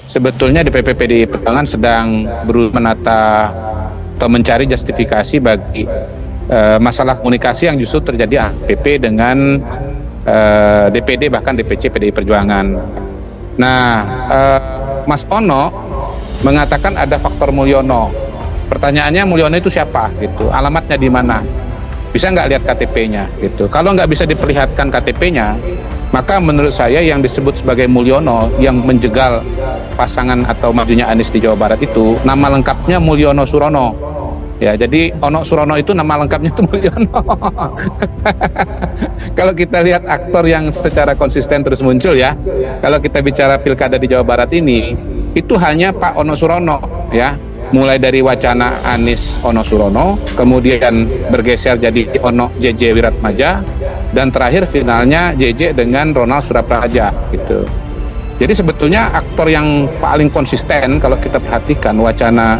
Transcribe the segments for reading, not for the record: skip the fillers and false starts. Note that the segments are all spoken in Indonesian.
sebetulnya DPP PDI Perjuangan sedang berusaha menata atau mencari justifikasi bagi masalah komunikasi yang justru terjadi APP dengan DPD bahkan DPC PDI Perjuangan. Nah, Mas Ono mengatakan ada faktor Mulyono. Pertanyaannya Mulyono itu siapa gitu, alamatnya di mana, bisa nggak lihat KTP-nya gitu. Kalau nggak bisa diperlihatkan KTP-nya, maka menurut saya yang disebut sebagai Mulyono yang menjegal pasangan atau majunya Anies di Jawa Barat itu nama lengkapnya Mulyono Surono. Ya, jadi Ono Surono itu nama lengkapnya itu Mulyono. Kalau kita lihat aktor yang secara konsisten terus muncul ya, kalau kita bicara pilkada di Jawa Barat ini, itu hanya Pak Ono Surono ya. Mulai dari wacana Anies Ono Surono, kemudian bergeser jadi Ono JJ Wiratmaja, dan terakhir finalnya JJ dengan Ronald Surapraja gitu. Jadi sebetulnya aktor yang paling konsisten kalau kita perhatikan wacana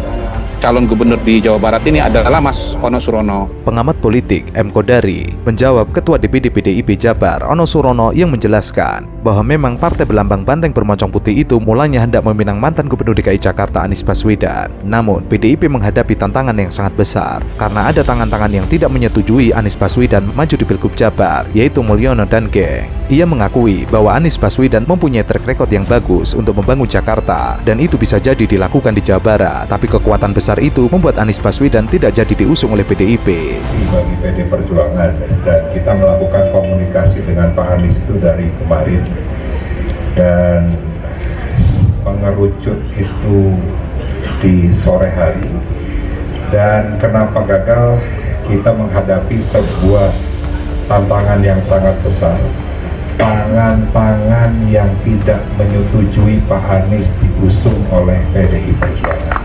calon gubernur di Jawa Barat ini adalah Mas Ono Surono. Pengamat politik M. Kodari menjawab Ketua DPD PDIP Jabar Ono Surono yang menjelaskan bahwa memang partai berlambang banteng bermoncong putih itu mulanya hendak meminang mantan Gubernur DKI Jakarta Anies Baswedan. Namun PDIP menghadapi tantangan yang sangat besar karena ada tangan-tangan yang tidak menyetujui Anies Baswedan maju di Pilgub Jabar, yaitu Mulyono dan geng. Ia mengakui bahwa Anies Baswedan mempunyai track record yang bagus untuk membangun Jakarta dan itu bisa jadi dilakukan di Jawa Barat, tapi kekuatan besar itu membuat Anies Baswedan tidak jadi diusung oleh PDIP. Bagi PD Perjuangan, dan kita melakukan komunikasi dengan Pak Anies itu dari kemarin, dan pengerucut itu di sore hari. Dan kenapa gagal? Kita menghadapi sebuah tantangan yang sangat besar, tangan-tangan yang tidak menyetujui Pak Anies diusung oleh PDI Perjuangan.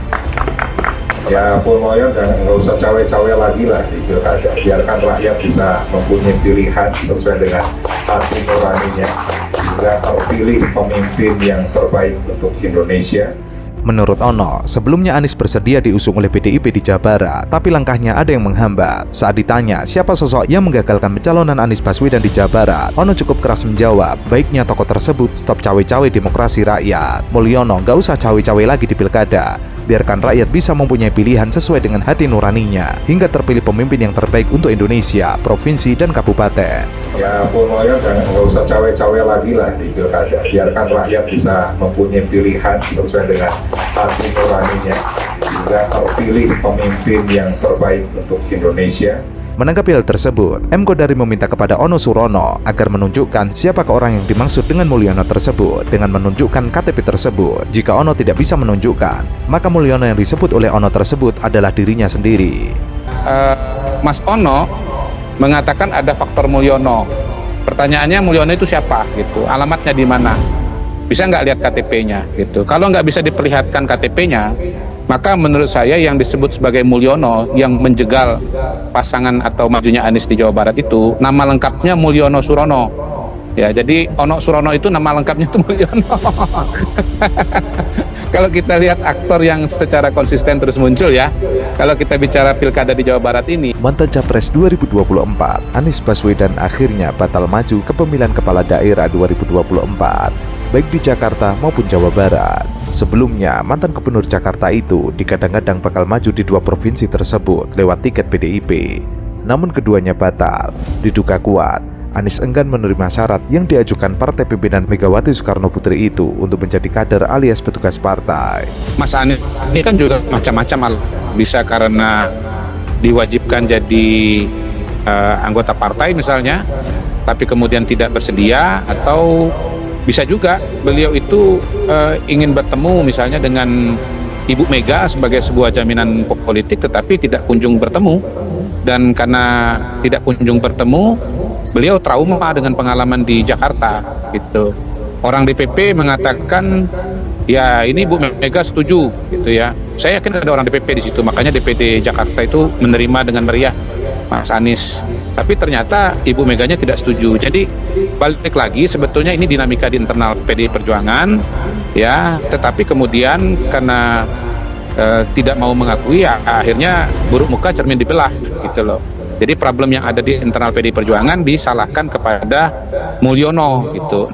Ya, Purnoyo dan nggak usah cawe-cawe lagi lah di pilkada. Biarkan rakyat bisa mempunyai pilihan sesuai dengan hati nuraninya, sehingga terpilih pemimpin yang terbaik untuk Indonesia. Menurut Ono, sebelumnya Anies bersedia diusung oleh PDIP di Jawa Barat, tapi langkahnya ada yang menghambat. Saat ditanya siapa sosok yang menggagalkan pencalonan Anies Baswedan di Jawa Barat, Ono cukup keras menjawab, baiknya tokoh tersebut stop cawe-cawe demokrasi rakyat. Mulyono nggak usah cawe-cawe lagi di pilkada. Biarkan rakyat bisa mempunyai pilihan sesuai dengan hati nuraninya, hingga terpilih pemimpin yang terbaik untuk Indonesia, provinsi, dan kabupaten. Ya, Purnoyo dan nggak usah cawe-cawe lagi lah di pilkada. Biarkan rakyat bisa mempunyai pilihan sesuai dengan hati nuraninya, sehingga terpilih pemimpin yang terbaik untuk Indonesia. Menanggapi hal tersebut, M. Kodari meminta kepada Ono Surono agar menunjukkan siapakah orang yang dimaksud dengan Mulyono tersebut dengan menunjukkan KTP tersebut. Jika Ono tidak bisa menunjukkan, maka Mulyono yang disebut oleh Ono tersebut adalah dirinya sendiri. Mas Ono mengatakan ada faktor Mulyono. Pertanyaannya Mulyono itu siapa gitu, alamatnya di mana, bisa nggak lihat KTP-nya gitu. Kalau nggak bisa diperlihatkan KTP-nya, maka menurut saya yang disebut sebagai Mulyono yang menjegal pasangan atau majunya Anies di Jawa Barat itu nama lengkapnya Mulyono Surono. Ya, jadi Ono Surono itu nama lengkapnya itu Mulyono. Kalau kita lihat aktor yang secara konsisten terus muncul ya, kalau kita bicara pilkada di Jawa Barat ini. Mantan Capres 2024, Anies Baswedan akhirnya batal maju ke pemilihan kepala daerah 2024, baik di Jakarta maupun Jawa Barat. Sebelumnya, mantan gubernur Jakarta itu digadang-gadang bakal maju di dua provinsi tersebut lewat tiket PDIP. Namun keduanya batal. Diduga kuat, Anies enggan menerima syarat yang diajukan partai pimpinan Megawati Soekarno Putri itu untuk menjadi kader alias petugas partai. Mas Anies ini kan juga macam-macam, bisa karena diwajibkan jadi anggota partai misalnya, tapi kemudian tidak bersedia, atau bisa juga beliau itu ingin bertemu misalnya dengan Ibu Mega sebagai sebuah jaminan politik, tetapi tidak kunjung bertemu. Dan karena tidak kunjung bertemu, beliau trauma dengan pengalaman di Jakarta gitu. Orang DPP mengatakan, ya ini Bu Mega setuju gitu ya. Saya yakin ada orang DPP di situ, makanya DPD Jakarta itu menerima dengan meriah Mas Anies. Tapi ternyata Ibu Meganya tidak setuju. Jadi balik lagi, sebetulnya ini dinamika di internal PDI Perjuangan ya, tetapi kemudian karena tidak mau mengakui, ya akhirnya buruk muka cermin dibelah gitu loh. Jadi problem yang ada di internal PDI Perjuangan disalahkan kepada Mulyono gitu.